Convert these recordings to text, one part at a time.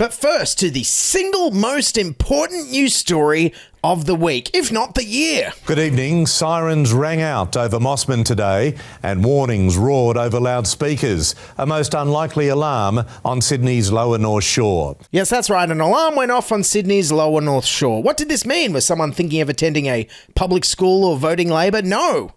But first, to the single most important news story of the week, if not the year. Good evening. Sirens rang out over Mossman today and warnings roared over loudspeakers. A most unlikely alarm on Sydney's lower North Shore. Yes, that's right. An alarm went off on Sydney's lower North Shore. What did this mean? Was someone thinking of attending a public school or voting Labor? No.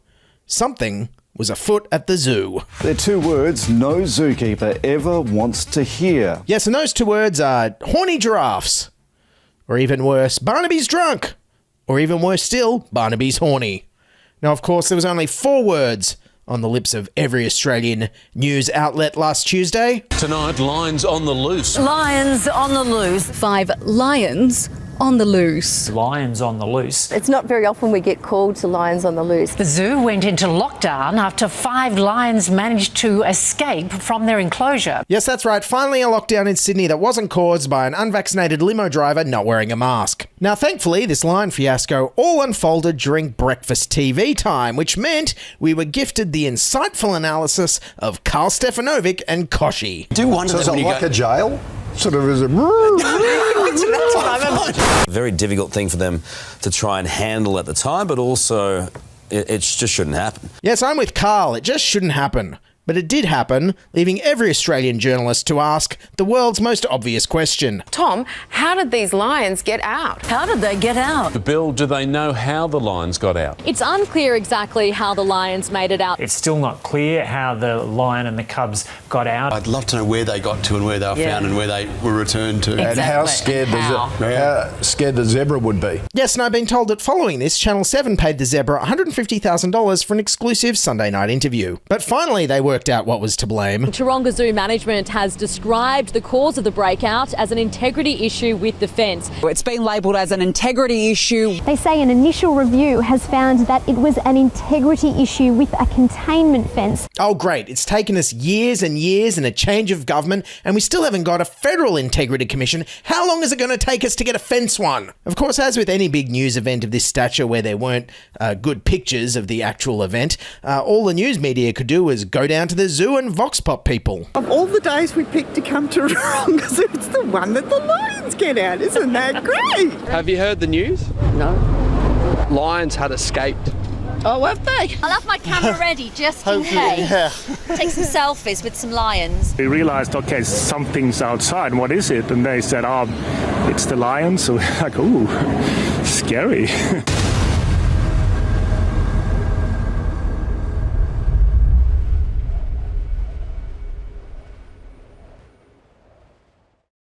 Something was afoot at the zoo. They're two words no zookeeper ever wants to hear. Yes, and those two words are horny giraffes. Or even worse, Barnaby's drunk. Or even worse still, Barnaby's horny. Now, of course, there was only 4 words on the lips of every Australian news outlet last Tuesday. Tonight, lions on the loose. Lions on the loose. 5 lions on the loose. Lions on the loose. It's not very often we get called to lions on the loose. The zoo went into lockdown after 5 lions managed to escape from their enclosure. Yes, that's right. Finally, a lockdown in Sydney that wasn't caused by an unvaccinated limo driver not wearing a mask. Now, thankfully, this lion fiasco all unfolded during breakfast TV time, which meant we were gifted the insightful analysis of Carl Stefanovic and Koshi. Do wonder So is it like a jail? Sort of is it? Very difficult thing for them to try and handle at the time, but also it just shouldn't happen. Yes, I'm with Carl. It just shouldn't happen. But it did happen, leaving every Australian journalist to ask the world's most obvious question. Tom, how did these lions get out? How did they get out? Bill, do they know how the lions got out? It's unclear exactly how the lions made it out. It's still not clear how the lion and the cubs got out. I'd love to know where they got to and where they were found and where they were returned to. And how scared the zebra would be. Yes, and I've been told that following this, Channel 7 paid the zebra $150,000 for an exclusive Sunday night interview. But finally, they worked out what was to blame. Taronga Zoo management has described the cause of the breakout as an integrity issue with the fence. It's been labelled as an integrity issue. They say an initial review has found that it was an integrity issue with a containment fence. Oh, great. It's taken us years and years and a change of government, and we still haven't got a federal integrity commission. How long is it going to take us to get a fence one? Of course, as with any big news event of this stature where there weren't good pictures of the actual event, all the news media could do was go down to the zoo and vox pop people. Of all the days we picked to come to Taronga Zoo, it's the one that the lions get out. Isn't that great? Have you heard the news? No. Lions had escaped. Oh, have they? I'll have my camera ready just in case. Take some selfies with some lions. We realised, okay, something's outside. What is it? And they said, it's the lions. So we're like, ooh, scary.